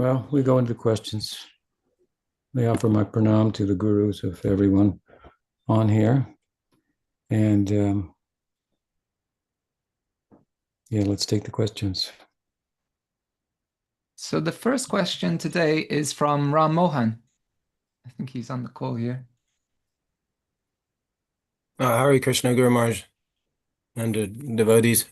Well, we go into questions. I offer my pranam to the gurus of everyone on here. And yeah, let's take the questions. So the first question today is from Ram Mohan. I think he's on the call here. Hare Krishna, Guru Maharaj, and devotees.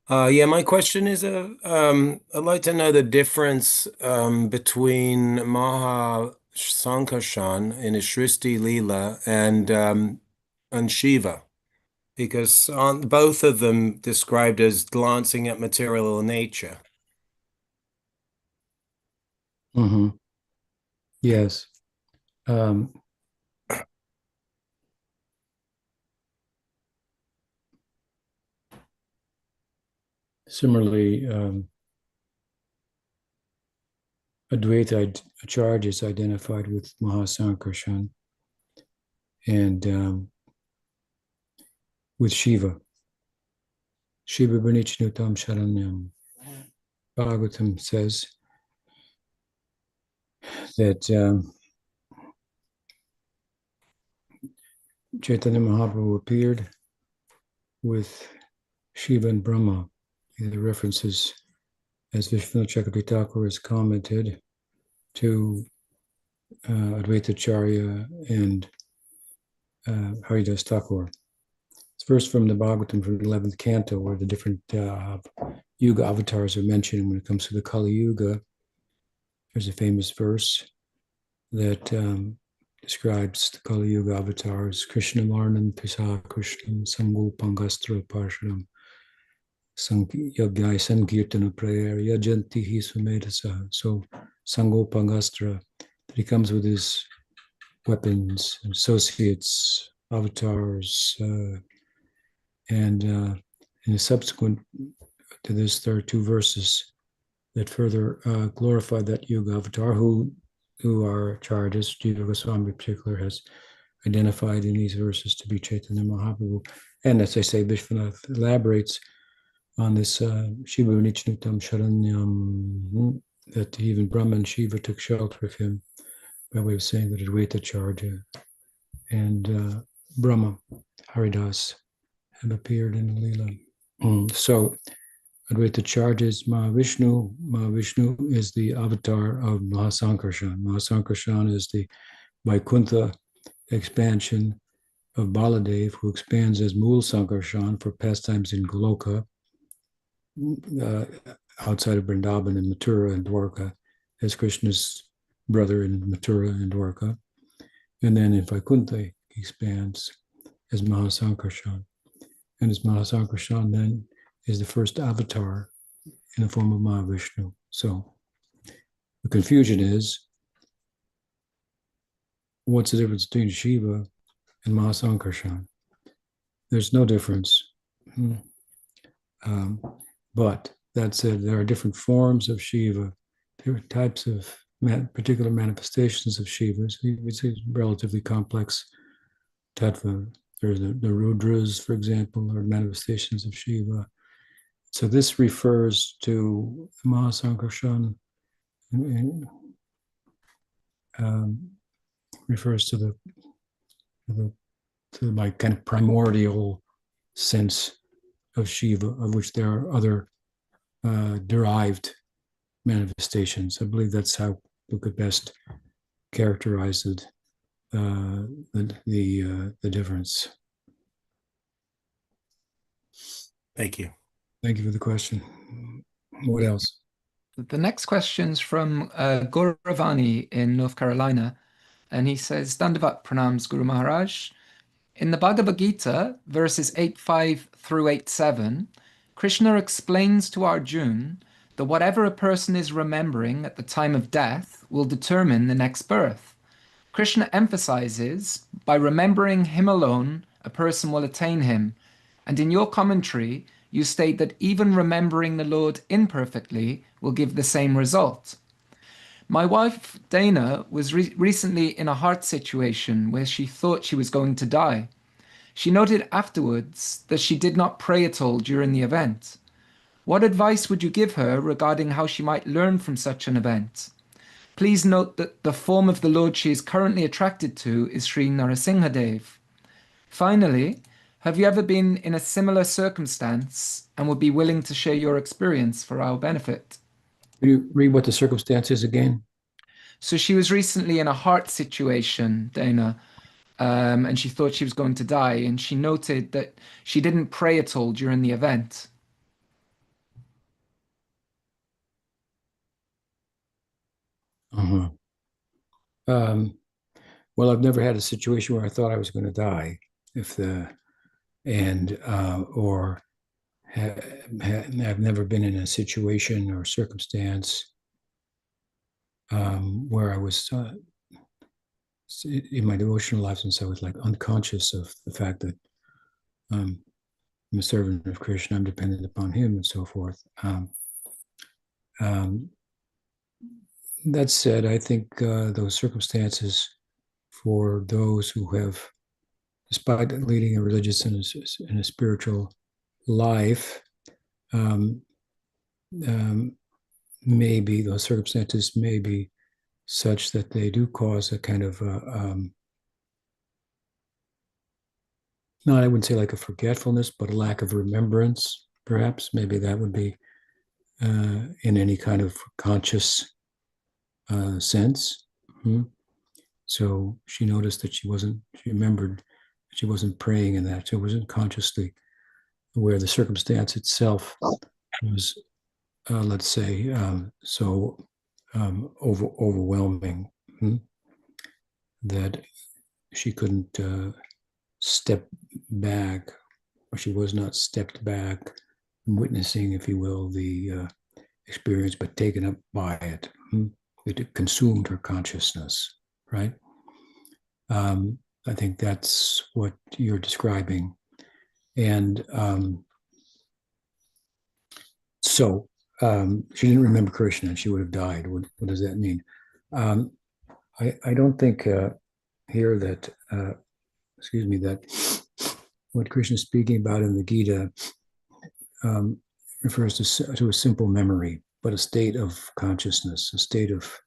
Yeah, my question is, I'd like to know the difference between Maha-Sankarshana in his Srishti Leela and Shiva, because aren't both of them described as glancing at material nature? Mm-hmm. Yes. Similarly, Advaita Acharya is identified with Maha-Sankarshana and with Shiva. Shiva Branichnutam Sharanyam. Bhagavatam says that Chaitanya Mahaprabhu appeared with Shiva and Brahma. The references, as Vishwanath Chakravarti Thakur has commented, to Advaita Acharya and Haridas Thakur. It's verse from the Bhagavatam from the 11th canto, where the different Yuga avatars are mentioned. When it comes to the Kali Yuga, there's a famous verse that describes the Kali Yuga avatars: Krishna Marnam Pisa Krishnam Sango Pangastra Parshanam Yagyai Sankirtana Prayer Yajanti Hi Sumedasa. So Sango Pangastra, that he comes with his weapons, associates, avatars, and in the subsequent to this, there are two verses that further glorify that Yuga avatar, who are Acharyas. Jiva Goswami in particular has identified in these verses to be Chaitanya Mahaprabhu. And as I say, Vishwanath elaborates on this Shiva Nichnutam Sharanyam, that even Brahma and Shiva took shelter of him, by way of saying that Advaita Acharya and Brahma, Haridas, have appeared in the Leela. So Advaita Acharya is Mahavishnu. Mahavishnu is the avatar of Maha-Sankarshana. Maha-Sankarshana is the Vaikuntha expansion of Baladev, who expands as Mool Sankarshan for pastimes in Goloka, outside of Vrindavan and Mathura and Dwarka, as Krishna's brother in Mathura and Dwarka. And then in Vaikuntha, he expands as Maha-Sankarshan. And as Maha-Sankarshan then is the first avatar in the form of Mahavishnu. So the confusion is, what's the difference between Shiva and Maha-Sankarshan? There's no difference. But that said, there are different forms of Shiva, different types of particular manifestations of Shiva. So it's a relatively complex tattva. There's the Rudras, for example, are manifestations of Shiva. So this refers to Maha-Sankarshan, refers to my kind of primordial sense of Shiva, of which there are other derived manifestations. I believe that's how we could best characterize it, the difference. Thank you. Thank you for the question. What else? The next question's from Gauravani in North Carolina, and he says, Dandavat pranams Guru Maharaj. In the Bhagavad Gita, verses 8.5 through 8.7, Krishna explains to Arjuna that whatever a person is remembering at the time of death will determine the next birth. Krishna emphasizes, by remembering him alone, a person will attain him. And in your commentary, you state that even remembering the Lord imperfectly will give the same result. My wife, Dana, was recently in a heart situation where she thought she was going to die. She noted afterwards that she did not pray at all during the event. What advice would you give her regarding how she might learn from such an event? Please note that the form of the Lord she is currently attracted to is Sri Narasimhadev. Finally, have you ever been in a similar circumstance and would be willing to share your experience for our benefit? Can you read what the circumstance is again? So she was recently in a heart situation, Dana, and she thought she was going to die, and she noted that she didn't pray at all during the event. Uh-huh. Well, I've never had a situation where I thought I was going to die, or have never been in a situation or circumstance where I was in my devotional life since I was like unconscious of the fact that I'm a servant of Krishna, I'm dependent upon him, and so forth. That said, I think those circumstances for those who have, despite leading a religious and a spiritual life, maybe those circumstances may be such that they do cause a kind of, not, I wouldn't say like a forgetfulness, but a lack of remembrance, perhaps. Maybe that would be in any kind of conscious sense. Mm-hmm. So she noticed that she remembered that she wasn't praying in that. So it wasn't consciously aware. The circumstance itself was, let's say, overwhelming, that she couldn't step back, or she was not stepped back, witnessing, if you will, the experience, but taken up by it. It consumed her consciousness, right? I think that's what you're describing. And so she didn't remember Krishna, and she would have died. What does that mean? I don't think here that, that what Krishna is speaking about in the Gita refers to a simple memory, but a state of consciousness, a state of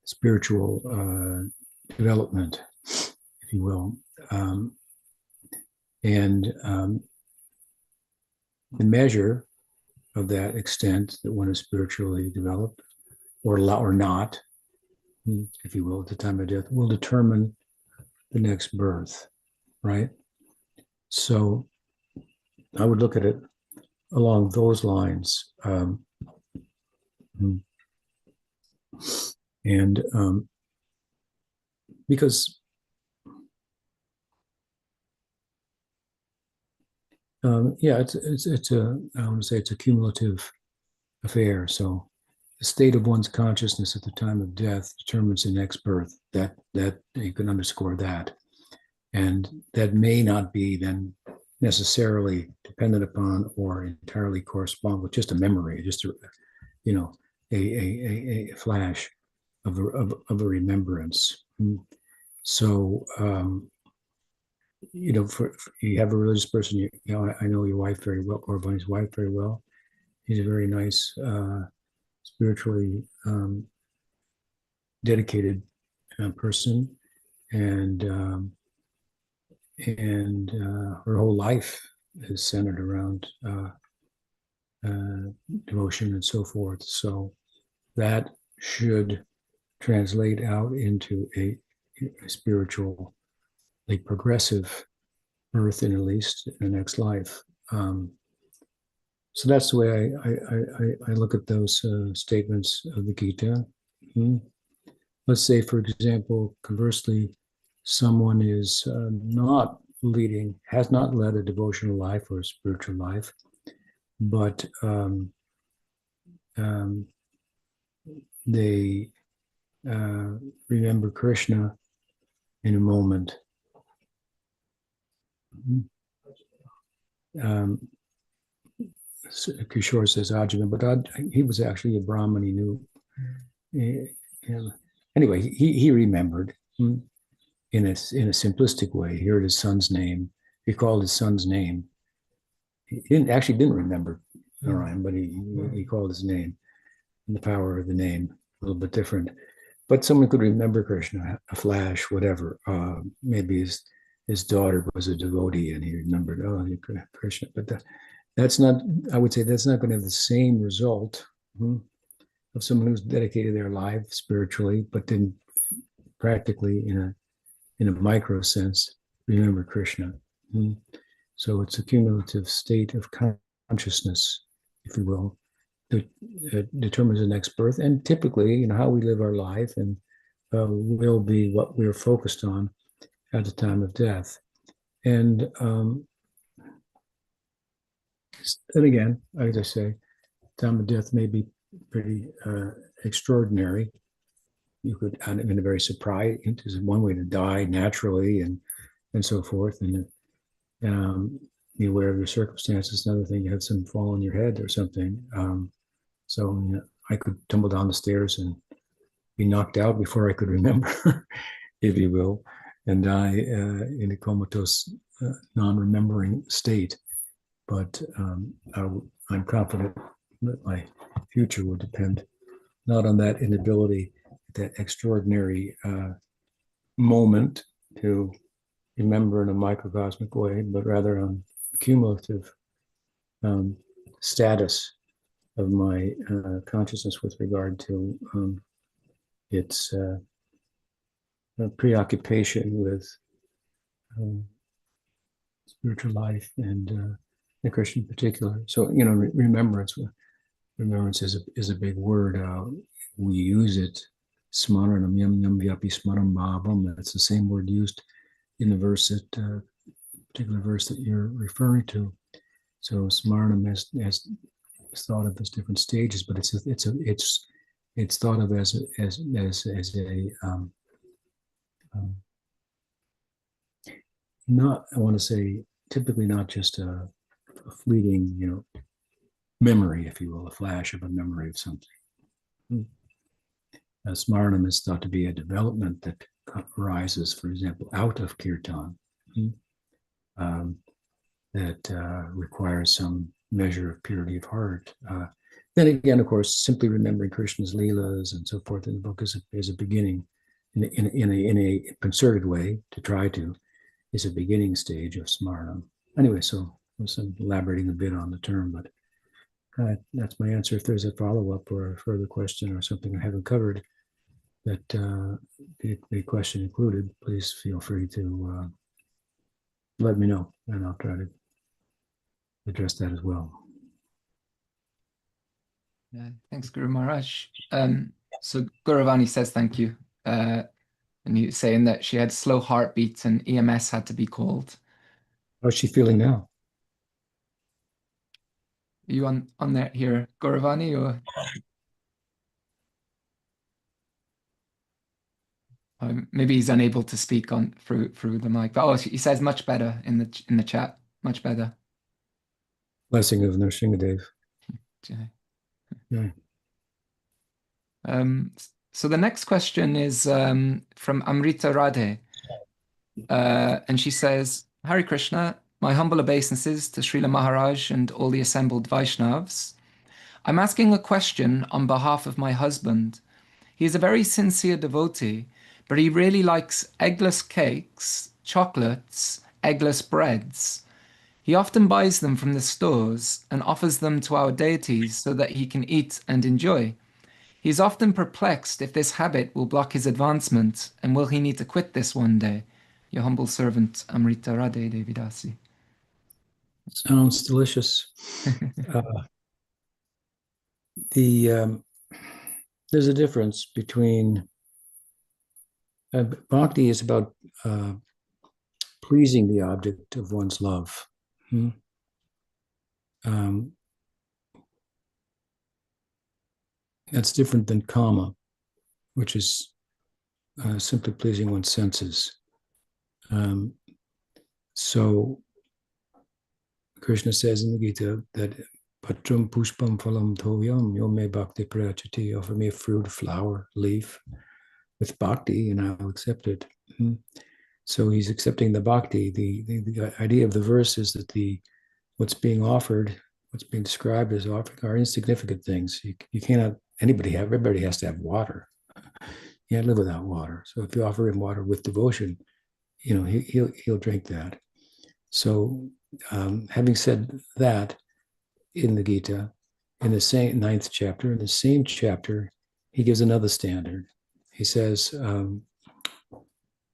spiritual development, if you will. The measure of that extent that one is spiritually developed, or not, if you will, at the time of death, will determine the next birth, right? So I would look at it along those lines. Because it's a, I want to say it's a cumulative affair. So the state of one's consciousness at the time of death determines the next birth. That you can underscore that, and that may not be then necessarily dependent upon or entirely correspond with just a memory, just a flash of a remembrance. So for you have a religious person, I know your wife very well, or Bunny's wife very well. He's a very nice, spiritually dedicated person, and her whole life is centered around devotion and so forth. So that should translate out into a spiritual, progressive birth in at least in the next life. So that's the way I look at those statements of the Gita. Let's say, for example, conversely, someone is has not led a devotional life or a spiritual life, but they remember Krishna in a moment. Kishore says Ajahn, but he was actually a Brahmin. He knew. Anyway, he remembered in a simplistic way. He heard his son's name. He called his son's name, he didn't remember Narayan, but he called his name, and the power of the name a little bit different. But someone could remember Krishna, a flash, whatever. Maybe his daughter was a devotee, and he remembered, oh, Krishna. But that's not. I would say that's not going to have the same result of someone who's dedicated their life spiritually, but didn't practically, in a micro sense, remember Krishna. So it's a cumulative state of consciousness, if you will, that determines the next birth. And typically, how we live our life and will be what we're focused on at the time of death. And again, as I say, time of death may be pretty extraordinary. You could, in a very surprise, it's one way to die naturally and so forth. And be aware of your circumstances. Another thing, you have some fall on your head or something. So I could tumble down the stairs and be knocked out before I could remember, if you will, and die in a comatose, non-remembering state. But I'm confident that my future will depend not on that inability, that extraordinary moment to remember in a microcosmic way, but rather on cumulative status of my consciousness with regard to its preoccupation with spiritual life and the Christian in particular. So, remembrance is a big word. We use it, smaranam, yam yam vyapi smaram bhavam. That's the same word used in the verse that particular verse that you're referring to. So smaranam has thought of as different stages, but it's thought of as a not, I want to say, typically not just a fleeting, memory, if you will, a flash of a memory of something. Smaranam is thought to be a development that arises, for example, out of kirtan, that requires some measure of purity of heart. Then again, of course, simply remembering Krishna's leelas and so forth in the book is a beginning in a concerted way to try to, is a beginning stage of smaranam. Anyway, so I'm elaborating a bit on the term, but that's my answer. If there's a follow-up or a further question or something I haven't covered that the question included, please feel free to let me know, and I'll try to address that as well. Yeah, thanks, Guru Maharaj. So Gauravani says thank you. And you saying that she had slow heartbeats and EMS had to be called. How's she feeling now? Are you on there here, Gauravani, or maybe he's unable to speak on through the mic? But he says much better in the chat. Much better. Blessing of Nrsingadev. Yeah. So the next question is from Amrita Radhe. And she says, Hare Krishna, my humble obeisances to Srila Maharaj and all the assembled Vaishnavas. I'm asking a question on behalf of my husband. He is a very sincere devotee, but he really likes eggless cakes, chocolates, eggless breads. He often buys them from the stores and offers them to our deities so that he can eat and enjoy. He is often perplexed if this habit will block his advancement, and will he need to quit this one day? Your humble servant, Amrita Radhe Devidasi. Sounds delicious. There's a difference between bhakti is about pleasing the object of one's love. That's different than kama, which is simply pleasing one's senses. So Krishna says in the Gita that patram pushpam phalam thoyam yo me bhakti prayachati, offer me a fruit, flower, leaf with bhakti and I'll accept it. So he's accepting the bhakti. The idea of the verse is that the what's being offered, what's being described as offering are insignificant things. You cannot, everybody has to have water. You can't live without water. So if you offer him water with devotion, he'll drink that. So having said that, in the Gita, in the same 9th chapter, in the same chapter, he gives another standard. He says,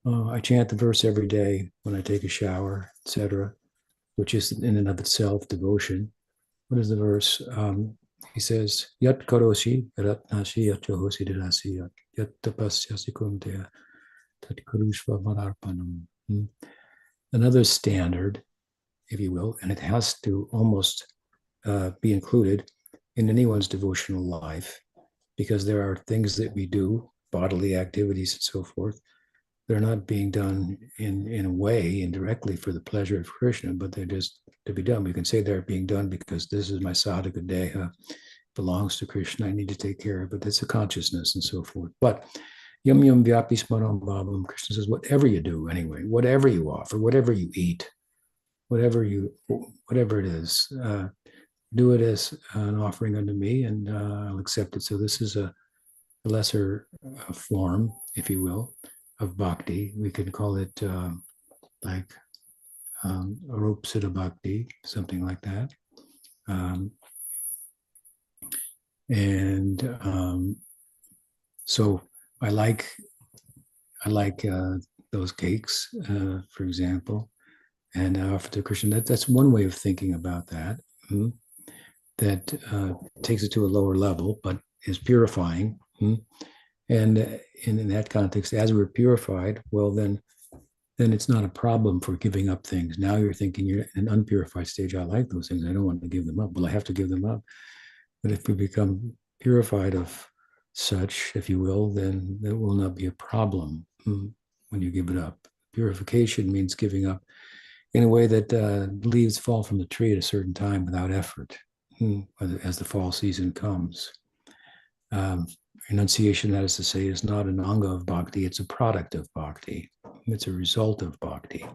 I chant the verse every day when I take a shower, etc., which is in and of itself devotion. What is the verse? He says, Yat karoshi, ratnashi, yat johosi dirasi, yat tapasyasi kunteya, tat karushva manarpanam. Another standard, if you will, and it has to almost be included in anyone's devotional life, because there are things that we do, bodily activities and so forth, they're not being done in a way indirectly for the pleasure of Krishna, but they're just to be done. We can say they're being done because this is my sadhaka deha, belongs to Krishna, I need to take care of it. It's a consciousness and so forth. But yam yam vyapi smaranam bhavam, Krishna says, whatever you do anyway, whatever you offer, whatever you eat, whatever it is, do it as an offering unto me, and I'll accept it. So this is a lesser form, if you will, of bhakti. We could call it like arupsita bhakti, something like that. So I like those cakes, for example, and I offer to Krishna. That's one way of thinking about that. That takes it to a lower level, but is purifying. And in that context, as we're purified, well, then it's not a problem for giving up things. Now you're thinking you're in an unpurified stage. I like those things. I don't want to give them up. Well, I have to give them up. But if we become purified of such, if you will, then there will not be a problem when you give it up. Purification means giving up in a way that leaves fall from the tree at a certain time without effort, as the fall season comes. Renunciation, that is to say, is not an anga of bhakti, it's a product of bhakti. It's a result of bhakti.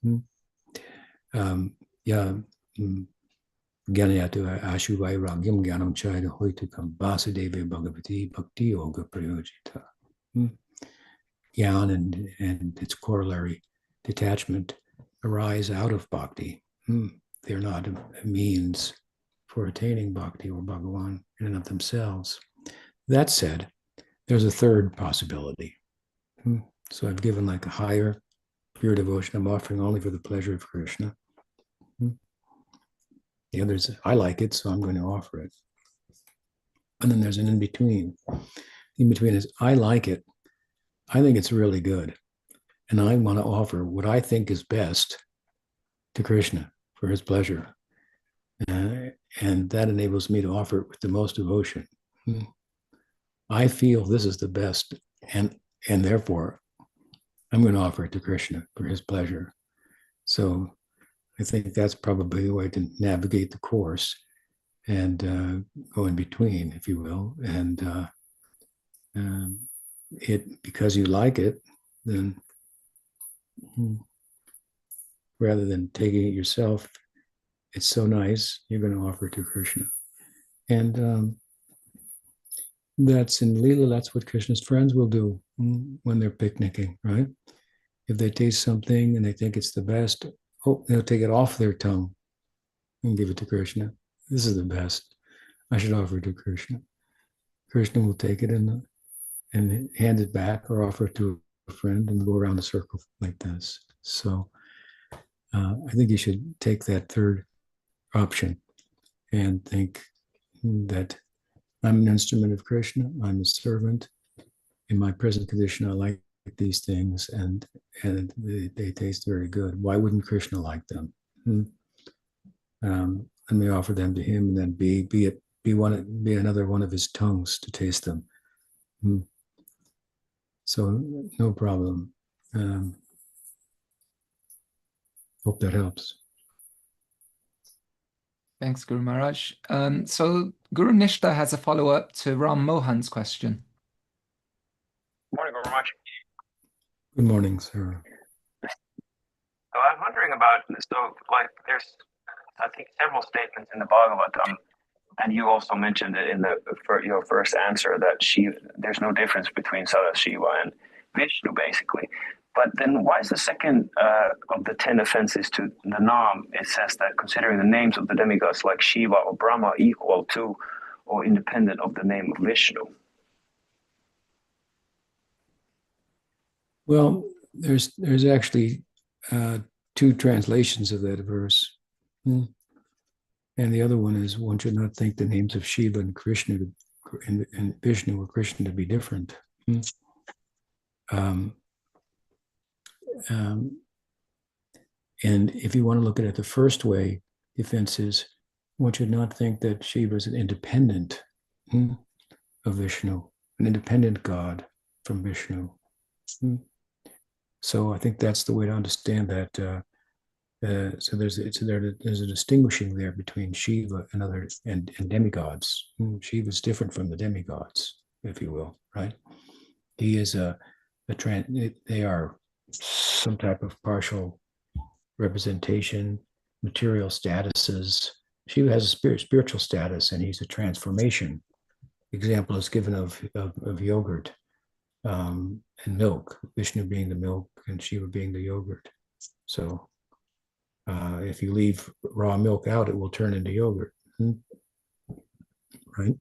Gyanayatu ashu vairagyam gyanam chayada hoitukam vasudeva bhagavati bhakti yoga prayojita. Gyan and its corollary, detachment, arise out of bhakti. They're not a means for attaining bhakti or Bhagavan in and of themselves. That said, there's a third possibility. So I've given like a higher, pure devotion. I'm offering only for the pleasure of Krishna. The others, I like it, so I'm going to offer it. And then there's an in-between. In-between is, I like it. I think it's really good. And I want to offer what I think is best to Krishna for his pleasure. And that enables me to offer it with the most devotion. I feel this is the best, and therefore I'm going to offer it to Krishna for his pleasure. So I think that's probably the way to navigate the course and go in between, if you will. And because you like it, then rather than taking it yourself, it's so nice, you're going to offer it to Krishna. And that's in Leela, that's what Krishna's friends will do when they're picnicking, right? If they taste something and they think it's the best, they'll take it off their tongue and give it to Krishna. This is the best. I should offer it to Krishna. Krishna will take it and hand it back or offer it to a friend and go around a circle like this. So I think you should take that third option and think that I'm an instrument of Krishna. I'm a servant. In my present condition, I like these things, and they taste very good. Why wouldn't Krishna like them? Let me offer them to him, and then be another one of his tongues to taste them. So no problem. Hope that helps. Thanks, Guru Maharaj. So Guru Nishta has a follow-up to Ram Mohan's question. Good morning, Guru Maharaj. Good morning, sir. So I was wondering about, so like there's I think, several statements in the Bhagavatam, and you also mentioned it in your first answer that there's no difference between Sadashiva and Vishnu, basically. But then why is the second of the 10 offenses to the Nam, it says that considering the names of the demigods like Shiva or Brahma equal to or independent of the name of Vishnu? Well, there's actually two translations of that verse. And the other one is, one should not think the names of Shiva and Krishna and Vishnu or Krishna to be different. And if you want to look at it the first way, the offense is, one should not think that Shiva is an independent of Vishnu, an independent God from Vishnu. So I think that's the way to understand that. So there's a distinguishing there between Shiva and demigods. Shiva is different from the demigods, if you will, right? He is they are some type of partial representation, material statuses. Shiva has a spiritual status, and he's a transformation. Example is given of yogurt and milk, Vishnu being the milk and Shiva being the yogurt. So if you leave raw milk out, it will turn into yogurt, right?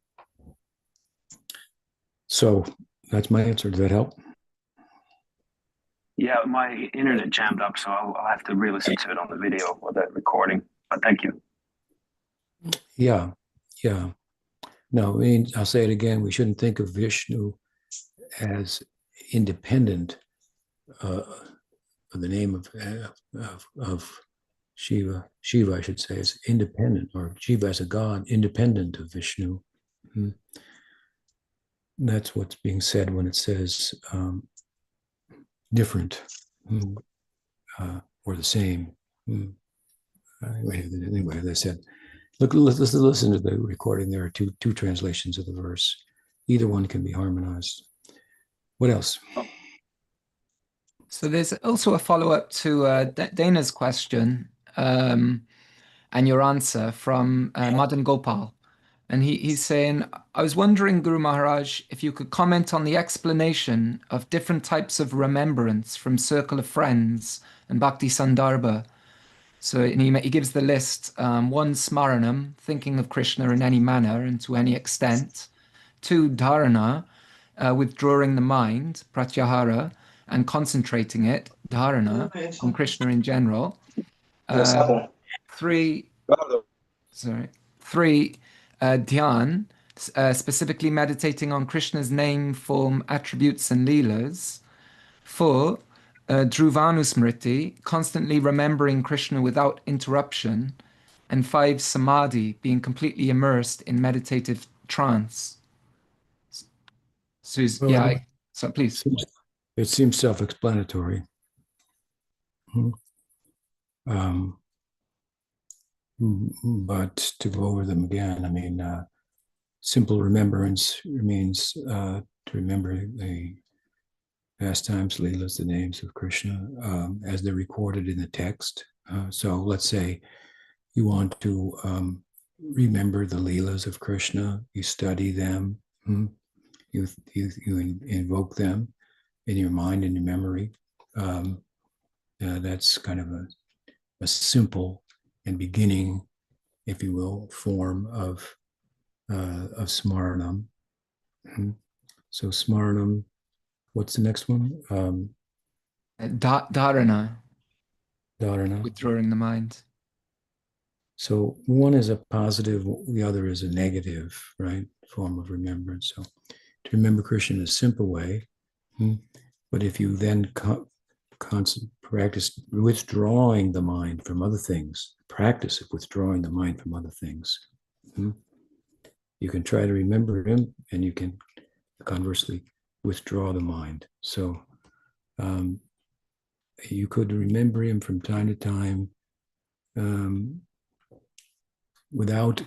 So that's my answer. Does that help? Yeah, my internet jammed up, so I'll have to re-listen to it on the video or that recording. But thank you. Yeah. No, I mean, I'll say it again. We shouldn't think of Vishnu as independent of the name of Shiva. Shiva, I should say, is independent, or Shiva as a god, independent of Vishnu. That's what's being said when it says different or the same. Anyway, as I said, let's listen to the recording. There are two translations of the verse. Either one can be harmonized. What else? So there's also a follow-up to Dana's question and your answer from Madan Gopal. And he's saying, I was wondering, Guru Maharaj, if you could comment on the explanation of different types of remembrance from Circle of Friends and Bhakti Sandarbha. So he gives the list: 1, smaranam, thinking of Krishna in any manner and to any extent; 2, dharana, withdrawing the mind, pratyahara, and concentrating it, dharana, on Krishna in general; 3, dhyan, specifically meditating on Krishna's name, form, attributes, and leelas; 4, dhruvanusmriti, constantly remembering Krishna without interruption; and 5, samadhi, being completely immersed in meditative trance. So, so please. It seems self-explanatory. But to go over them again, I mean, simple remembrance means to remember the pastimes, leelas, the names of Krishna, as they're recorded in the text. So let's say you want to remember the leelas of Krishna, you study them, you invoke them in your mind and your memory. That's kind of a simple and beginning, if you will, form of smaranam. So smaranam. What's the next one? Dharana. Dharana. Withdrawing the mind. So one is a positive, the other is a negative, right, form of remembrance. So to remember Krishna in a simple way, but if you then practice withdrawing the mind from other things, practice of withdrawing the mind from other things, you can try to remember him, and you can conversely withdraw the mind. So you could remember him from time to time without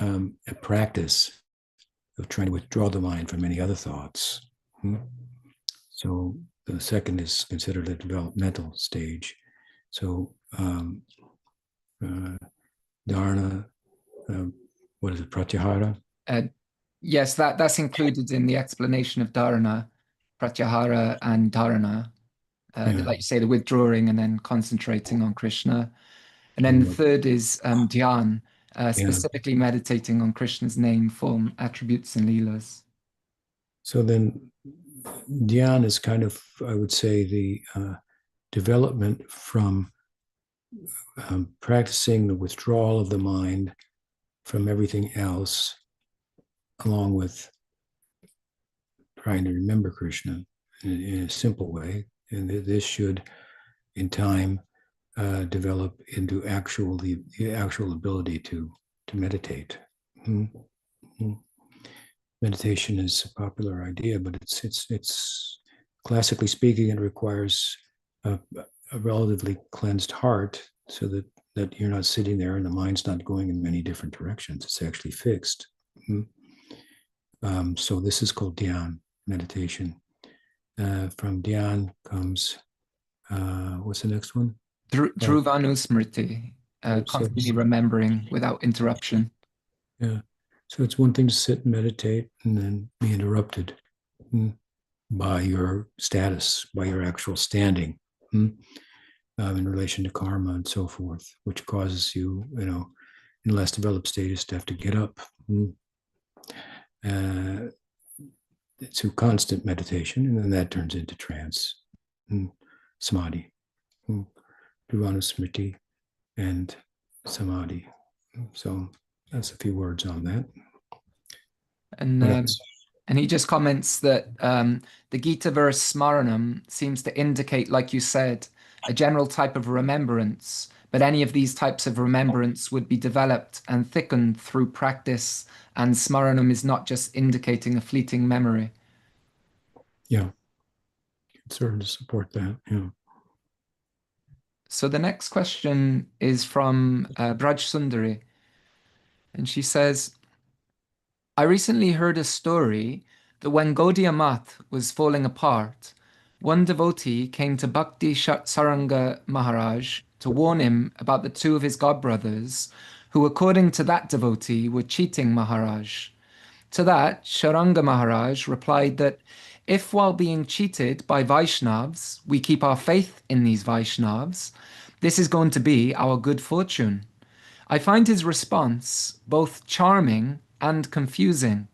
a practice of trying to withdraw the mind from any other thoughts. So the second is considered a developmental stage. So dharana, what is it, pratyahara? Yes, that's included in the explanation of dharana, pratyahara, and dharana. Like you say, the withdrawing and then concentrating on Krishna. And then the third is dhyan, specifically meditating on Krishna's name, form, attributes, and leelas. So then dhyan is kind of, I would say, the development from practicing the withdrawal of the mind from everything else, along with trying to remember Krishna in a simple way. And this should, in time, develop into the actual ability to meditate. Mm-hmm. Meditation is a popular idea, but it's classically speaking, it requires a relatively cleansed heart, so that you're not sitting there and the mind's not going in many different directions. It's actually fixed. Mm-hmm. So this is called dhyan, meditation. From dhyan comes, what's the next one? Dhruvanusmriti, constantly remembering without interruption. Yeah. So it's one thing to sit and meditate and then be interrupted by your status, by your actual standing in relation to karma and so forth, which causes you, in less developed status to have to get up. It's a constant meditation, and then that turns into trance, samadhi, Dhruvanusmriti, and samadhi. So that's a few words on that. And he just comments that the Gita verse smaranam seems to indicate, like you said, a general type of remembrance, but any of these types of remembrance would be developed and thickened through practice, and smaranam is not just indicating a fleeting memory. Yeah, it's sort of to support that, yeah. So the next question is from Braj Sundari, and she says, I recently heard a story that when Gaudiya Math was falling apart, one devotee came to Bhakti Saranga Maharaj to warn him about the two of his godbrothers, who according to that devotee were cheating Maharaj. To that, Saranga Maharaj replied that if while being cheated by Vaishnavas, we keep our faith in these Vaishnavas, this is going to be our good fortune. I find his response both charming and confusing.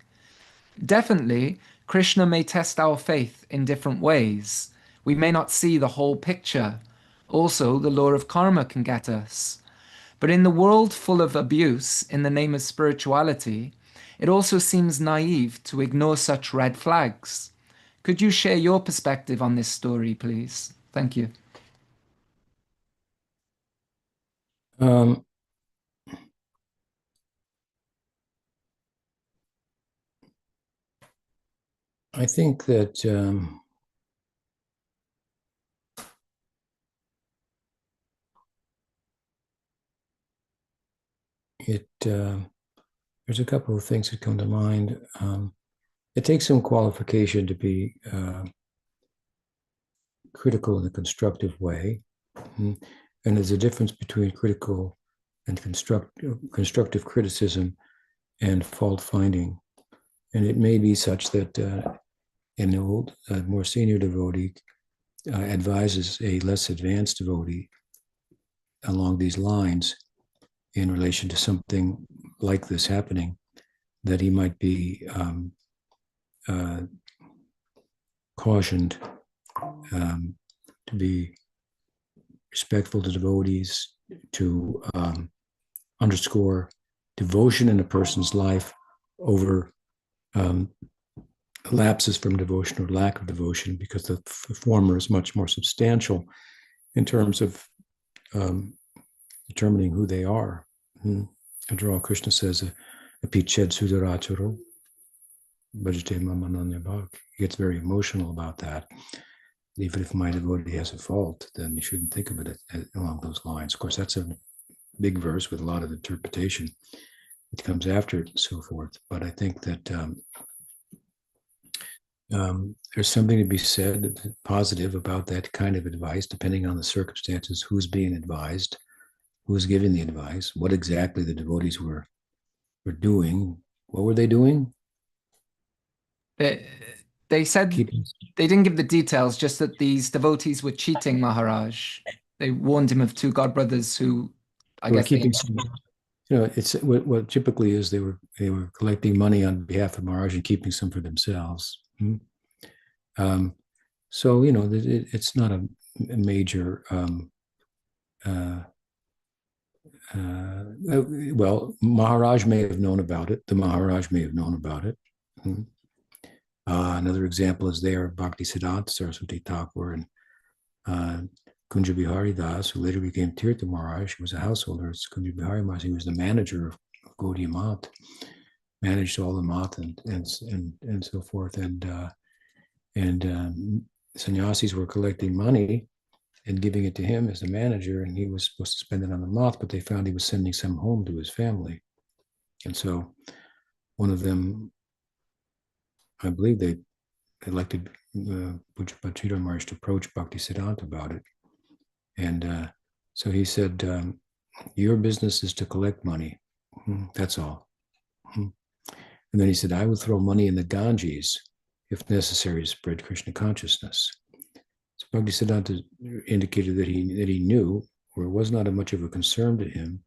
Definitely, Krishna may test our faith in different ways. We may not see the whole picture. Also, the law of karma can get us. But in the world full of abuse in the name of spirituality, it also seems naive to ignore such red flags. Could you share your perspective on this story, please? Thank you. I think that there's a couple of things that come to mind. It takes some qualification to be critical in a constructive way. And there's a difference between critical and constructive criticism and fault finding. And it may be such that an old, more senior devotee advises a less advanced devotee along these lines in relation to something like this happening, that he might be cautioned to be respectful to devotees, to underscore devotion in a person's life over lapses from devotion or lack of devotion, because the former is much more substantial in terms of determining who they are. After all, Krishna says, "Apiched sudaracharo bhajate mamananya bhak." He gets very emotional about that. Even if my devotee has a fault, then you shouldn't think of it along those lines. Of course, that's a big verse with a lot of interpretation. It comes after it and so forth. But I think that there's something to be said positive about that kind of advice, depending on the circumstances, who's being advised, who was giving the advice, what exactly the devotees were doing. What were they doing? They said Keeping, they didn't give the details, just that these devotees were cheating Maharaj. They warned him of two godbrothers who, I they were guess, keeping some, it's what typically is they were collecting money on behalf of Maharaj and keeping some for themselves. So it's not a major well, Maharaj may have known about it. The Maharaj may have known about it. Another example is there Bhakti Siddhanta Saraswati Thakur and Kunja Bihari Das, who later became Tirtha Maharaj. He was a householder. It's Kunja Bihari Maharaj. He was the manager of Gaudiya Math, managed all the math and so forth. And sannyasis were collecting money and giving it to him as the manager, and he was supposed to spend it on the math, but they found he was sending some home to his family. And so one of them, I believe they elected Bhakti Maharaj to approach Bhakti Siddhanta about it. And so he said, your business is to collect money. That's all. And then he said, I will throw money in the Ganges if necessary to spread Krishna consciousness. So Bhakti Siddhanta indicated that he knew, or it was not much of a concern to him,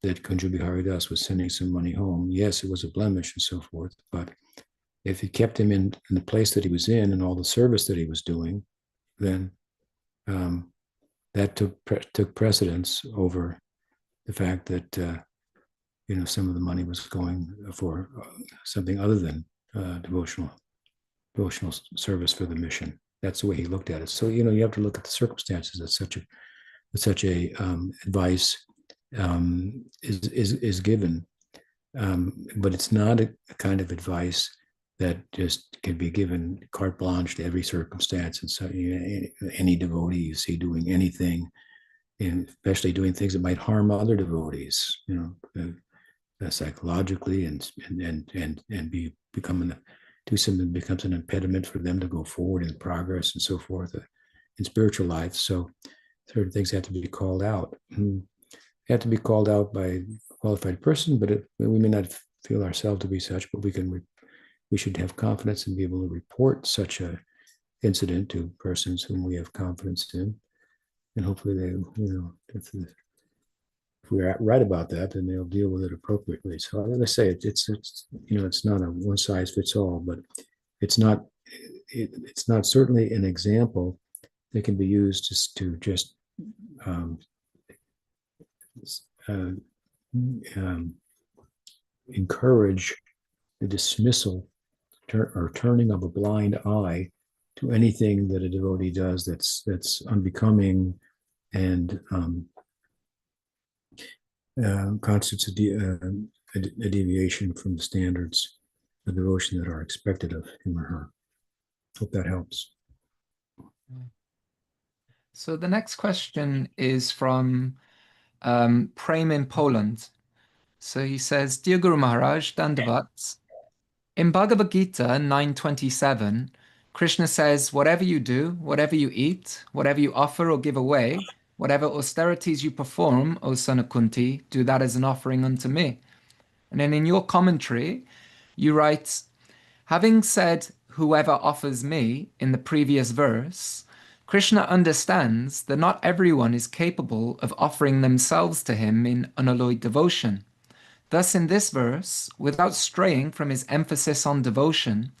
that Kunja Bihari Das was sending some money home. Yes, it was a blemish and so forth, but if he kept him in the place that he was in and all the service that he was doing, then that took precedence over the fact that some of the money was going for something other than devotional service for the mission. That's the way he looked at it. So you have to look at the circumstances that such a advice is given, but it's not a kind of advice that just can be given carte blanche to every circumstance. And so any devotee you see doing anything, and especially doing things that might harm other devotees, psychologically and do something that becomes an impediment for them to go forward in progress and so forth in spiritual life. So certain things have to be called out. They have to be called out by a qualified person, but we may not feel ourselves to be such, but we should have confidence and be able to report such a incident to persons whom we have confidence in, and hopefully they, if we're right about that, then they'll deal with it appropriately. So I'm going to say it's not a one size fits all, but it's not certainly an example that can be used to encourage the dismissal or turning of a blind eye to anything that a devotee does that's unbecoming and constitutes a deviation from the standards of devotion that are expected of him or her. Hope that helps. So the next question is from Prem in Poland. So he says, Dear Guru Maharaj, Dandavat, in Bhagavad Gita 9:27, Krishna says, whatever you do, whatever you eat, whatever you offer or give away, whatever austerities you perform, O son of Kunti, do that as an offering unto me. And then in your commentary, you write, having said, whoever offers me in the previous verse, Krishna understands that not everyone is capable of offering themselves to him in unalloyed devotion. Thus, in this verse, without straying from his emphasis on devotion,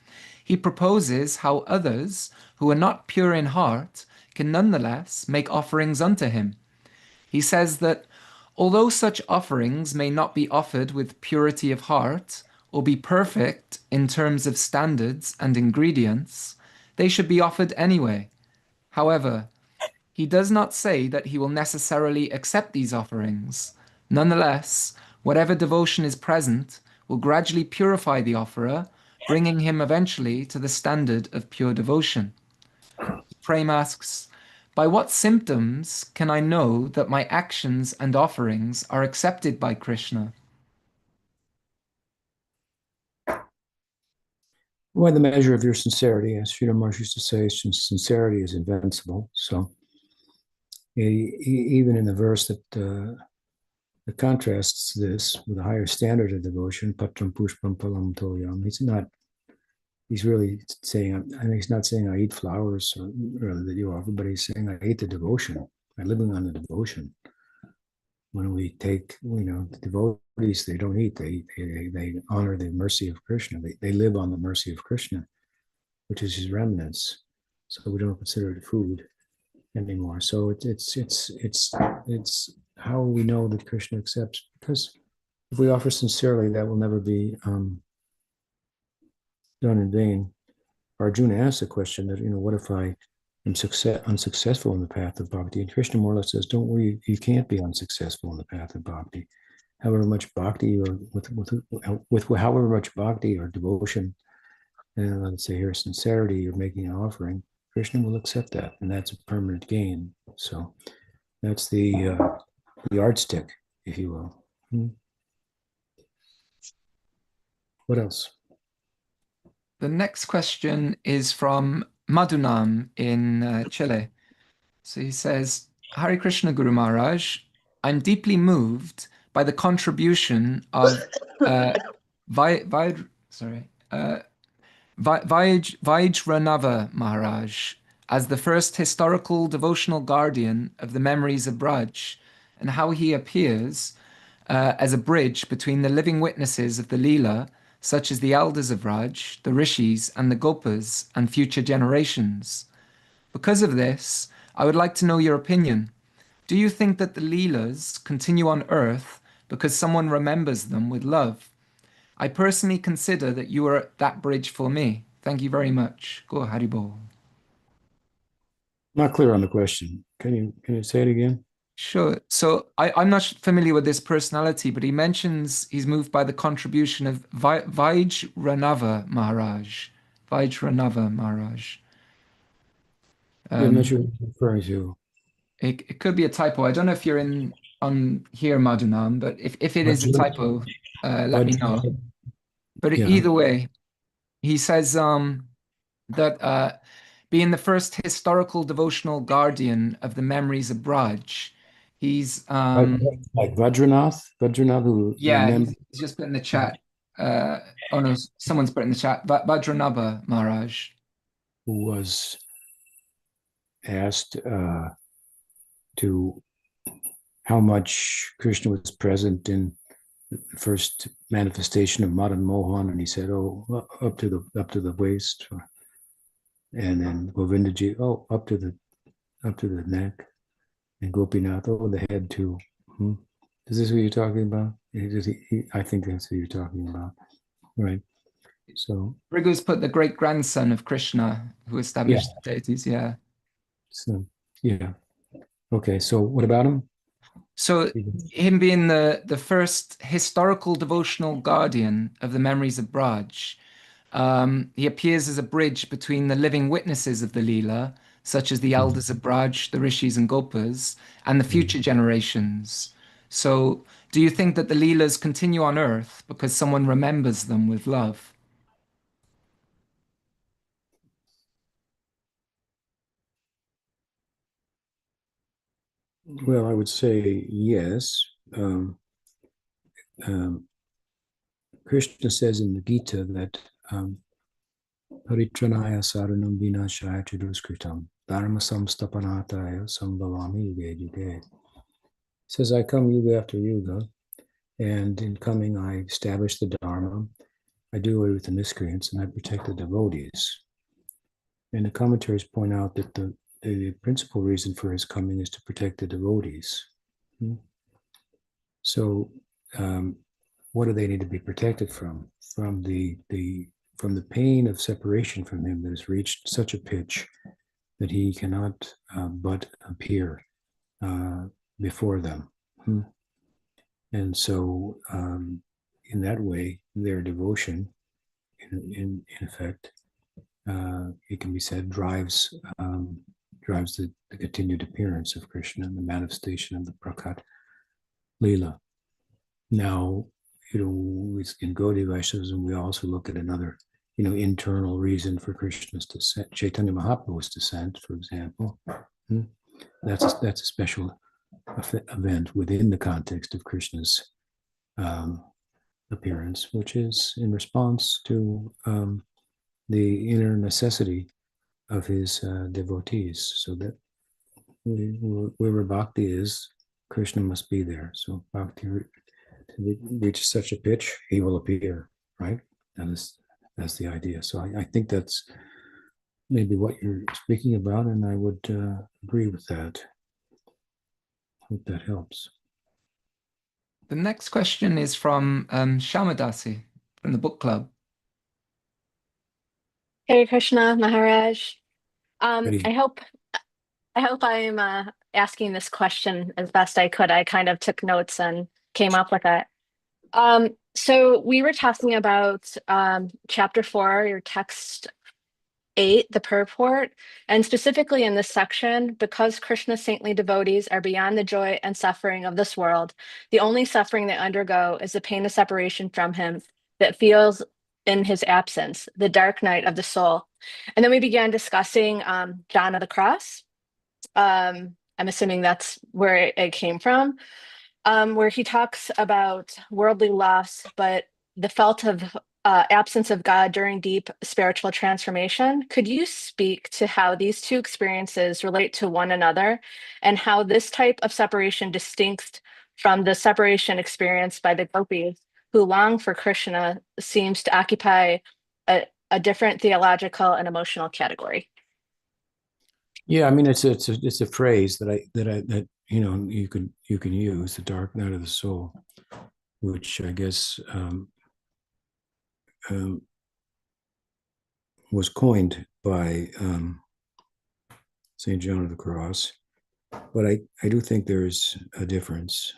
he proposes how others who are not pure in heart can nonetheless make offerings unto him. He says that although such offerings may not be offered with purity of heart or be perfect in terms of standards and ingredients, they should be offered anyway. However, he does not say that he will necessarily accept these offerings. Nonetheless, whatever devotion is present will gradually purify the offerer, bringing him eventually to the standard of pure devotion. Prem asks, by what symptoms can I know that my actions and offerings are accepted by Krishna? By the measure of your sincerity, as Sri Maharaj used to say, sincerity is invincible. So even in the verse that it contrasts this with a higher standard of devotion, patram pushpam palam toyam. He's really saying, I mean, he's not saying I eat flowers or that you offer, but he's saying I eat the devotion. I'm living on the devotion. When we take, the devotees, they don't eat, they honor the mercy of Krishna. They live on the mercy of Krishna, which is his remnants. So we don't consider it food anymore. So it's how we know that Krishna accepts, because if we offer sincerely, that will never be done in vain. Arjuna asked the question that, what if I am unsuccessful in the path of bhakti? And Krishna more or less says, don't worry, you can't be unsuccessful in the path of bhakti. However much bhakti, or with however much bhakti or devotion, and let's say here sincerity, you're making an offering, Krishna will accept that, and that's a permanent gain. So that's the yardstick, if you will. What else? The next question is from Madhunam in Chile. So he says, Hare Krishna Guru Maharaj, I'm deeply moved by the contribution of Vaishranava Maharaj as the first historical devotional guardian of the memories of Braj, and how he appears as a bridge between the living witnesses of the Leela, such as the elders of Raj, the rishis, and the gopas, and future generations. Because of this, I would like to know your opinion. Do you think that the Leelas continue on earth because someone remembers them with love? I personally consider that you are that bridge for me. Thank you very much. Go Haribol. Not clear on the question. Can you say it again? Sure. So I'm not familiar with this personality, but he mentions he's moved by the contribution of Vaishranava Maharaj. Vaishranava Maharaj. I'm not sure what you're referring to. It could be a typo. I don't know if you're on here, Madhunam, but if it is a typo, let me know. But either way, he says that being the first historical devotional guardian of the memories of Braj, he's like Vajranath, who he's just put in the chat. Oh no, someone's put in the chat. Vajranabha Maharaj, who was asked to how much Krishna was present in the first manifestation of Madan Mohan, and he said, "Oh, up to the waist," and then Govindaji, "Oh, up to the neck," and Gopinath, "Oh, the head too." Is this what you're talking about? I think that's what you're talking about, right? So Rigu's put the great grandson of Krishna who established the deities. Yeah. So okay. So what about him? So him being the first historical devotional guardian of the memories of Braj, he appears as a bridge between the living witnesses of the Leela, such as the elders of Braj, the rishis and gopas, and the future generations. So do you think that the Leelas continue on earth because someone remembers them with love? Well, I would say yes. Krishna says in the Gita that Paritranaya saranam vinashaya chiduskritam dharma samstapanataya sambhavami yuge yuge. Says, I come yuga after yuga, and in coming I establish the Dharma, I do away with the miscreants, and I protect the devotees. And the commentaries point out that the principal reason for his coming is to protect the devotees. So what do they need to be protected from? From the pain of separation from him that has reached such a pitch that he cannot but appear before them. And so in that way, their devotion, in effect, it can be said, drives the continued appearance of Krishna and the manifestation of the Prakat Leela. Now, in Gaudiya Vaishnavism, we also look at another, internal reason for Krishna's descent. Chaitanya Mahaprabhu's descent, for example. That's a special event within the context of Krishna's appearance, which is in response to the inner necessity of his devotees, so that wherever bhakti is, Krishna must be there. So bhakti reaches such a pitch, he will appear, right? And that's the idea. So I think that's maybe what you're speaking about, and I would agree with that. Hope that helps. The next question is from Shamadasi from the book club. Hare Krishna, Maharaj. Ready. I hope I'm asking this question as best I could. I kind of took notes and came up with it. So we were talking about chapter 4, your text 8, the purport, and specifically in this section, because Krishna's saintly devotees are beyond the joy and suffering of this world, the only suffering they undergo is the pain of separation from him that feels in his absence, the dark night of the soul. And then we began discussing John of the Cross. I'm assuming that's where it came from, where he talks about worldly loss, but the felt of absence of God during deep spiritual transformation. Could you speak to how these two experiences relate to one another and how this type of separation distinct from the separation experienced by the gopis who long for Krishna seems to occupy a different theological and emotional category? Yeah, I mean it's a phrase that you can use, the dark night of the soul, which I guess was coined by St. John of the Cross, but I do think there's a difference.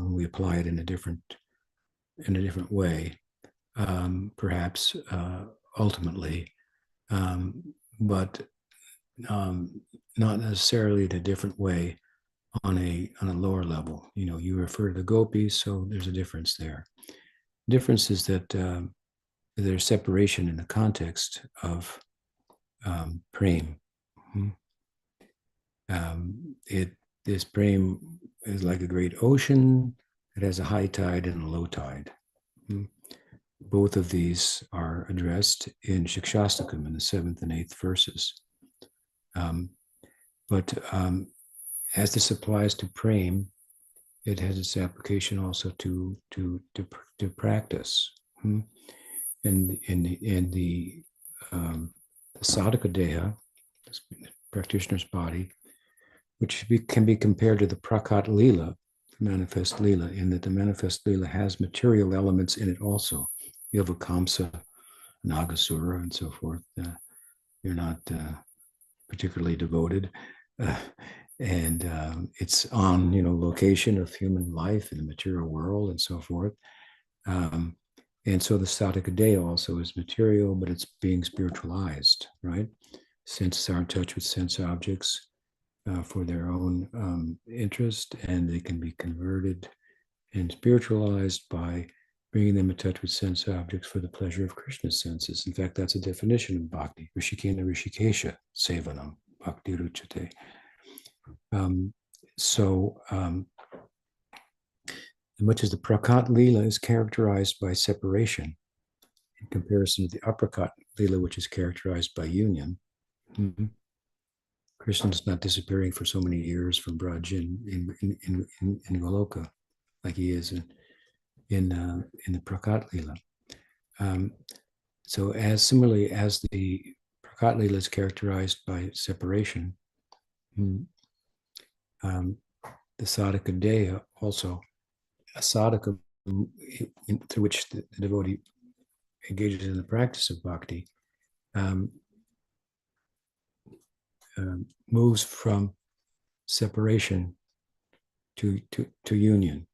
We apply it in a different way, perhaps ultimately, but not necessarily in a different way on a lower level. You refer to the gopis, so there's a difference there. Difference is that there's separation in the context of prem. This prem is like a great ocean. It has a high tide and a low tide. Both of these are addressed in Shikshastakam in the 7th and 8th verses. But as this applies to prem, it has its application also to practice. In the sadhaka deha, the practitioner's body, which can be compared to the prakat lila, the manifest lila, in that the manifest lila has material elements in it also. You have a kamsa, nagasura, and so forth. You're not particularly devoted, and it's on location of human life in the material world and so forth. And so the sadhaka deha also is material, but it's being spiritualized, right? Senses are in touch with sense objects for their own interest, and they can be converted and spiritualized by bringing them in touch with sense objects for the pleasure of Krishna's senses. In fact, that's a definition of bhakti. Rishikena rishikesha sevanam bhakti ruchate. Much as the prakat lila is characterized by separation in comparison to the aprakat lila, which is characterized by union. Krishna is not disappearing for so many years from Braj in Goloka, like he is in the prakat lila. So as similarly as the prakat lila is characterized by separation, the sadhaka deha also, a sadhaka through which the devotee engages in the practice of bhakti, moves from separation to union.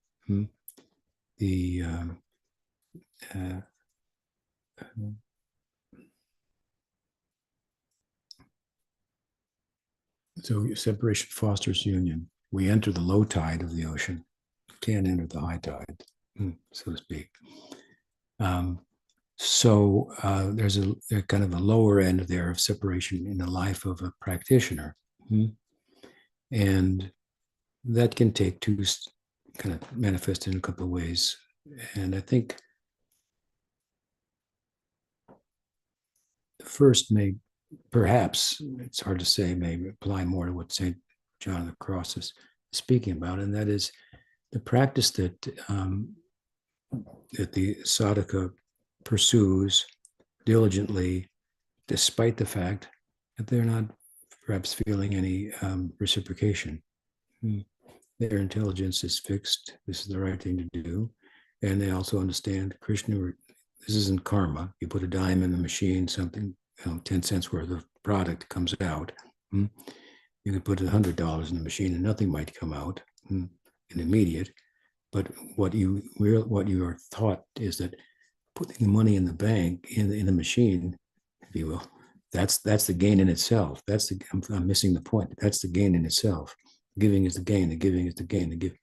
So separation fosters union. We enter the low tide of the ocean, can't enter the high tide, so to speak. So there's a kind of a lower end there of separation in the life of a practitioner. And that can take two, kind of manifest in a couple of ways. And I think the first may, perhaps, it's hard to say, may apply more to what St. John of the Cross is speaking about, and that is the practice that that the sadhaka pursues diligently, despite the fact that they're not perhaps feeling any reciprocation. Their intelligence is fixed. This is the right thing to do. And they also understand Krishna, this isn't karma. You put a dime in the machine, something, 10 cents worth of product comes out. You can put $100 in the machine and nothing might come out in immediate. But what you are taught is that putting money in the bank, in the machine, if you will, that's the gain in itself. I'm missing the point. That's the gain in itself. Giving is the gain. The giving is the gain. The give.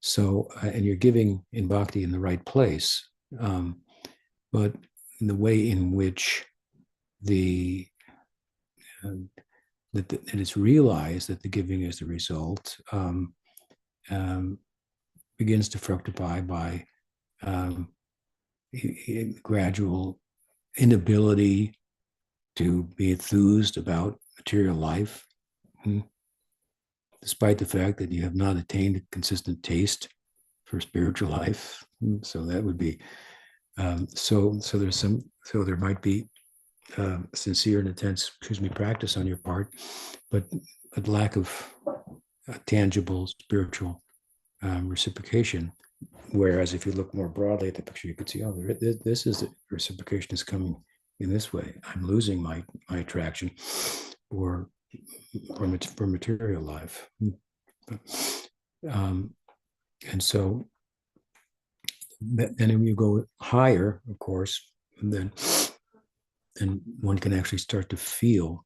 So, and you're giving in bhakti in the right place, but in the way in which that it's realized that the giving is the result, begins to fructify by gradual inability to be enthused about material life, despite the fact that you have not attained a consistent taste for spiritual life. So that would be so there might be sincere and intense, practice on your part, but a lack of tangible spiritual reciprocation. Whereas if you look more broadly at the picture, you could see, this is the reciprocation is coming in this way. I'm losing my attraction for material life. And so then you go higher, of course, and then one can actually start to feel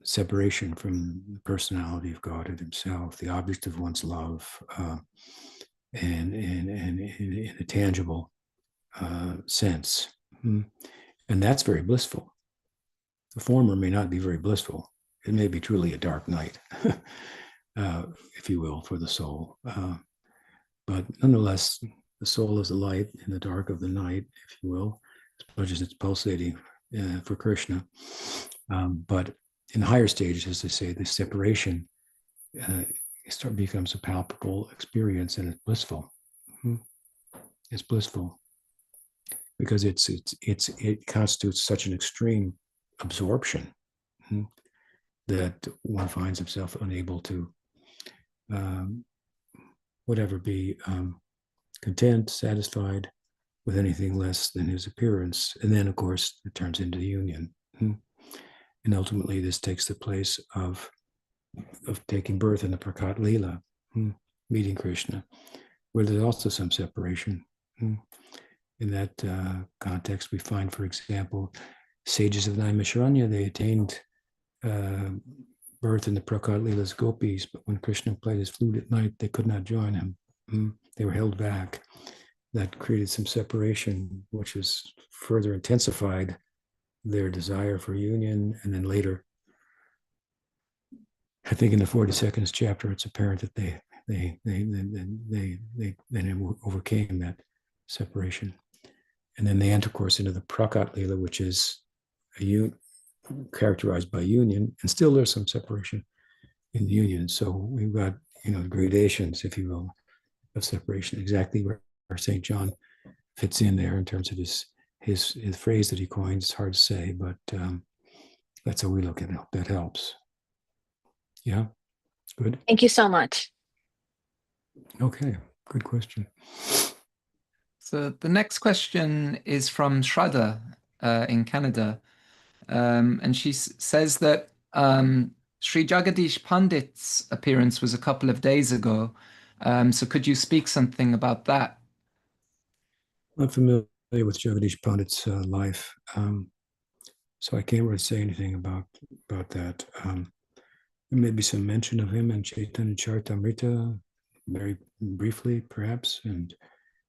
separation from the personality of God and himself, the object of one's love, and in a tangible sense. And that's very blissful. The former may not be very blissful. It may be truly a dark night, if you will, for the soul. But nonetheless, the soul is the light in the dark of the night, if you will, as much as it's pulsating for Krishna. But in the higher stages, as they say, the separation becomes a palpable experience, and it's blissful. It's blissful because it constitutes such an extreme absorption that one finds himself unable to be content, satisfied with anything less than his appearance. And then, of course, it turns into union. And ultimately, this takes the place of taking birth in the Prakat Leela, meeting Krishna, where there's also some separation. In that context, we find, for example, sages of Naimisharanya, they attained birth in the Prakat Leela's gopis, but when Krishna played his flute at night, they could not join him. They were held back. That created some separation, which has further intensified their desire for union. And then later, I think in the 42nd chapter, it's apparent that they overcame that separation. And then they enter, of course, into the Prakat Leela, which is characterized by union, and still there's some separation in the union. So we've got, gradations, if you will, of separation, exactly where St. John fits in there in terms of his phrase that he coined. It's hard to say, but that's how we look at it. That helps. Yeah, it's good. Thank you so much. Okay, good question. So the next question is from Shraddha in Canada. And she says that Sri Jagadish Pandit's appearance was a couple of days ago. So could you speak something about that? I'm familiar with Jagadish Pandit's life, so I can't really say anything about that. There may be some mention of him in Chaitanya Charitamrita, very briefly, perhaps, and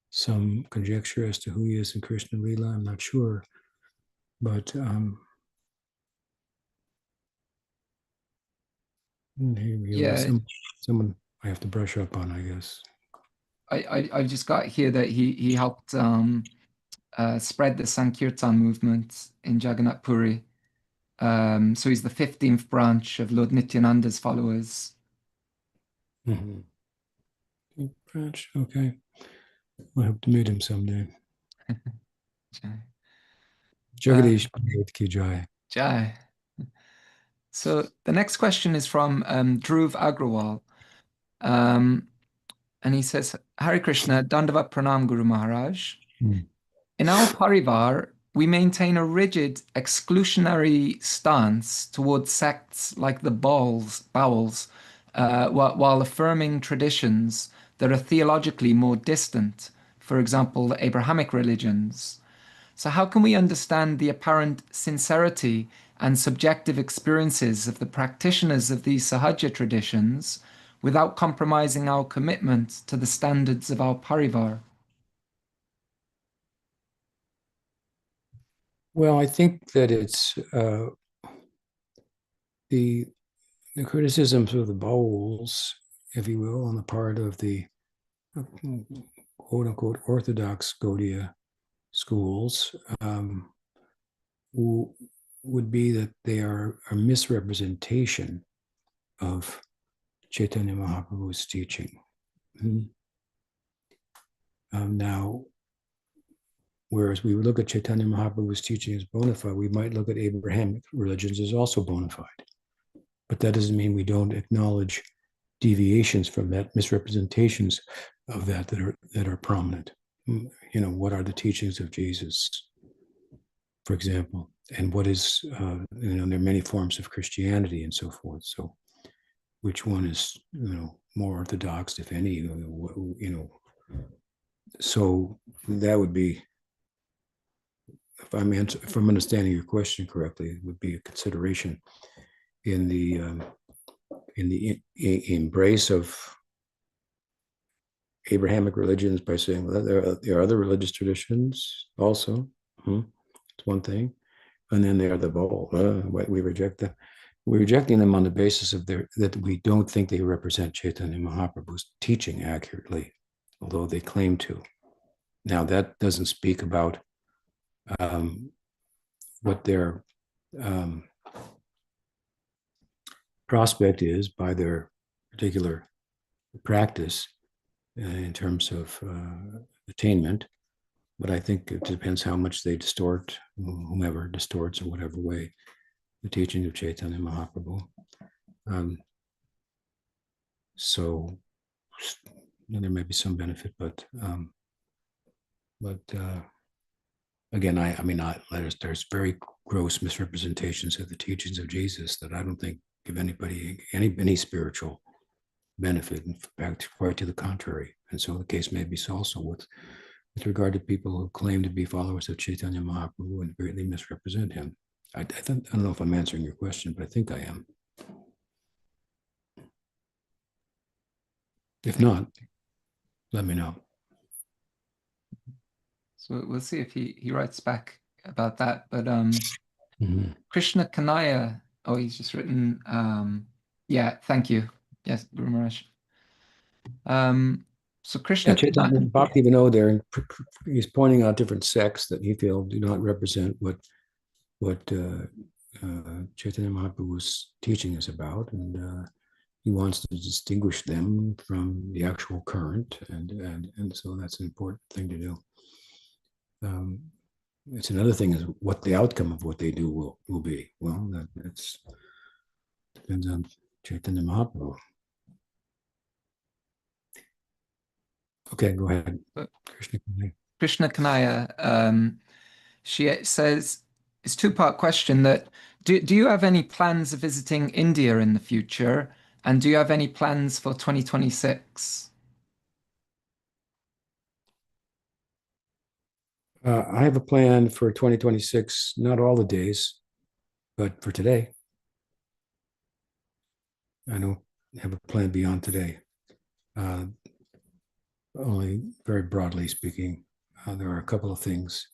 some conjecture as to who he is in Krishna Lila. I'm not sure, but Yeah. Someone I have to brush up on, I guess. I just got here that he helped spread the Sankirtan movement in Jagannath Puri. So he's the 15th branch of Lord Nityananda's followers. Branch, okay. I hope to meet him someday. Jagadish Ki Jai. Jai. So the next question is from Dhruv Agrawal. And he says, Hare Krishna, Dandavat Pranam Guru Maharaj. In our parivar, we maintain a rigid exclusionary stance towards sects like the bowels, while affirming traditions that are theologically more distant, for example, the Abrahamic religions. So how can we understand the apparent sincerity and subjective experiences of the practitioners of these Sahaja traditions without compromising our commitment to the standards of our parivar? Well, I think that it's the criticisms of the bowels, if you will, on the part of the quote-unquote Orthodox Gaudiya schools would be that they are a misrepresentation of Chaitanya Mahaprabhu's teaching. Now, whereas we would look at Chaitanya Mahaprabhu's teaching as bona fide, we might look at Abrahamic religions as also bona fide. But that doesn't mean we don't acknowledge deviations from that, misrepresentations of that are prominent. You know, what are the teachings of Jesus, for example, and what is, you know, there are many forms of Christianity and so forth. So which one is, you know, more orthodox, if any, you know. So that would be, if I'm understanding your question correctly, it would be a consideration in the embrace of Abrahamic religions by saying, well, there are other religious traditions also. It's one thing. And then there are the bowl. We reject them. We're rejecting them on the basis of that we don't think they represent Chaitanya Mahaprabhu's teaching accurately, although they claim to. Now, that doesn't speak about what their prospect is by their particular practice in terms of attainment. But I think it depends how much they distort, whomever distorts in whatever way, the teaching of Chaitanya Mahaprabhu. So there may be some benefit, but again, I mean, there's very gross misrepresentations of the teachings of Jesus that I don't think give anybody any spiritual benefit. In fact, quite to the contrary. And so the case may be also with regard to people who claim to be followers of Chaitanya Mahaprabhu and greatly misrepresent him. I don't know if I'm answering your question, but I think I am. If not, let me know. So we'll see if he writes back about that. But Krishna Kanaya, oh, he's just written, yeah, thank you. Yes, Guru Maharaj. So Krishna Chaitanya Bhakti Vinod he's pointing out different sects that he feels do not represent what Chaitanya Mahaprabhu's teaching is about, and he wants to distinguish them from the actual current, and so that's an important thing to do. It's another thing is what the outcome of what they do will be. Well, that depends on Chaitanya Mahaprabhu. Okay, go ahead. Krishna Kanaya, she says, it's a two-part question that, do you have any plans of visiting India in the future? And do you have any plans for 2026? I have a plan for 2026, not all the days, but for today. I don't have a plan beyond today. Only very broadly speaking, there are a couple of things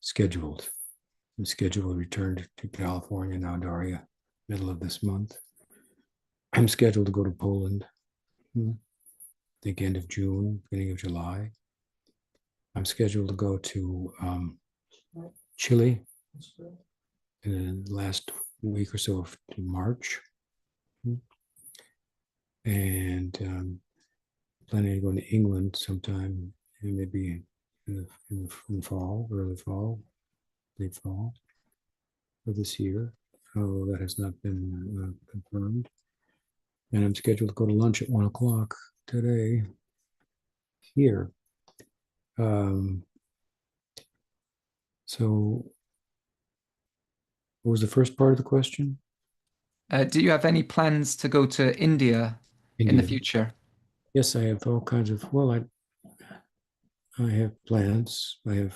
scheduled. I'm scheduled to return to California now, Daria, middle of this month. I'm scheduled to go to Poland, I think end of June, beginning of July. I'm scheduled to go to Chile in the last week or so of March. And planning on going to England sometime, maybe in the fall, early fall, late fall of this year. Oh, that has not been confirmed. And I'm scheduled to go to lunch at 1 o'clock today here. So what was the first part of the question? Do you have any plans to go to India in the future? Yes, I have all kinds of, well, I have plans. I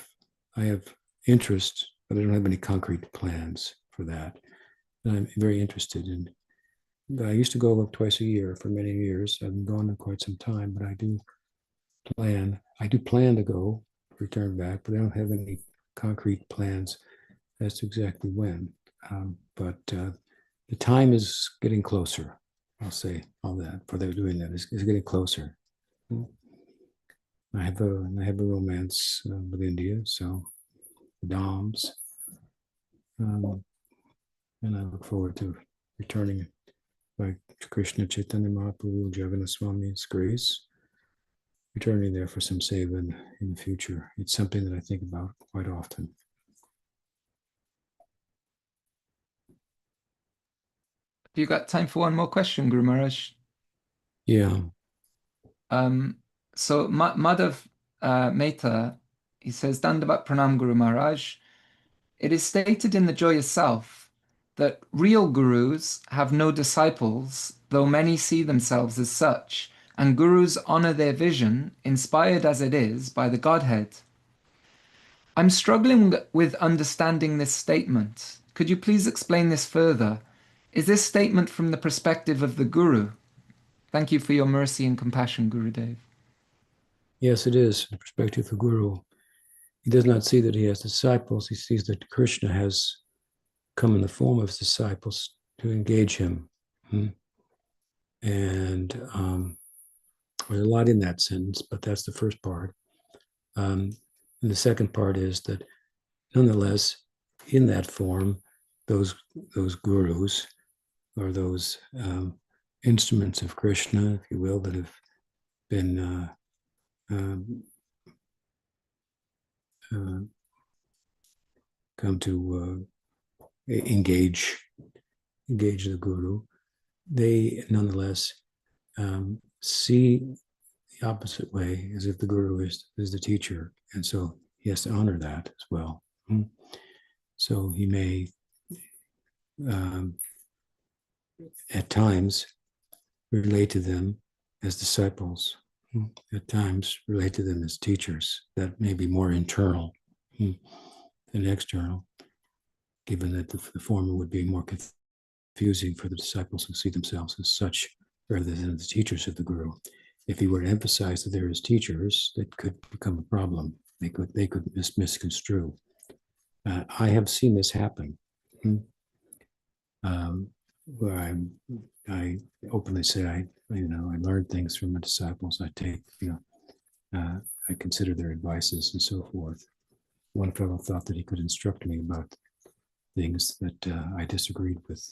have interest, but I don't have any concrete plans for that. And I'm very interested in. I used to go twice a year for many years. I've been going for quite some time, but I do plan to go, return back, but I don't have any concrete plans as to exactly when. But the time is getting closer. I'll say all that for they're doing that is getting closer. I have a romance with India, so Doms, and I look forward to returning by Krishna Chaitanya Mahaprabhu Jagannath Swami's grace, returning there for some seva in the future. It's something that I think about quite often. Have you got time for one more question, Guru Maharaj? Yeah. So Madhav Mehta, he says, Dandavat Pranam Guru Maharaj. It is stated in the Joyous Self that real gurus have no disciples, though many see themselves as such, and gurus honor their vision, inspired as it is by the Godhead. I'm struggling with understanding this statement. Could you please explain this further? Is this statement from the perspective of the guru? Thank you for your mercy and compassion, Gurudev. Yes, it is from the perspective of the guru. He does not see that he has disciples. He sees that Krishna has come in the form of his disciples to engage him. And there's a lot in that sentence, but that's the first part. And the second part is that nonetheless, in that form, those gurus or those instruments of Krishna, if you will, that have been come to engage the guru, they nonetheless see the opposite way, as if the guru is the teacher, and so he has to honor that as well. So he may at times relate to them as disciples, at times relate to them as teachers. That may be more internal than external, given that the former would be more confusing for the disciples who see themselves as such rather than the teachers of the guru. If he were to emphasize that they're his teachers, that could become a problem. They could misconstrue. I have seen this happen, where I openly say I learned things from the disciples. I take I consider their advices and so forth. One fellow thought that he could instruct me about things that I disagreed with.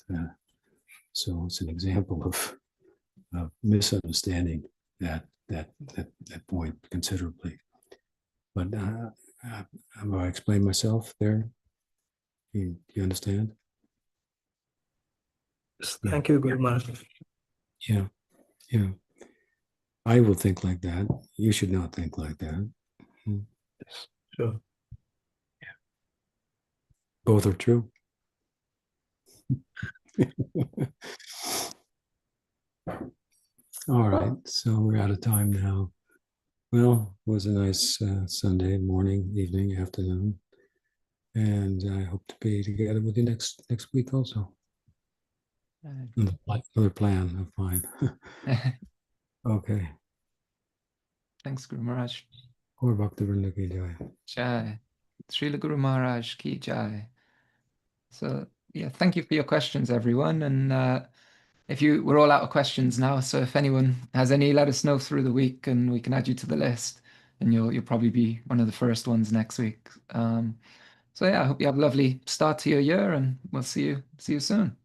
So it's an example of misunderstanding that point considerably. But have I explained myself there? Do you understand? Thank you, Guru Maharaj. Yeah. I will think like that. You should not think like that. Yes, sure. Both are true. All right, so we're out of time now. Well, it was a nice Sunday morning, evening, afternoon, and I hope to be together with you next week also. Another plan of mine. Okay. Thanks, Guru Maharaj. Or Bhakti Vrinda ki jai. Jai. Srila Guru Maharaj ki jai. So, yeah, thank you for your questions, everyone. And we're all out of questions now, so if anyone has any, let us know through the week and we can add you to the list, and you'll probably be one of the first ones next week. So yeah, I hope you have a lovely start to your year, and we'll see you soon.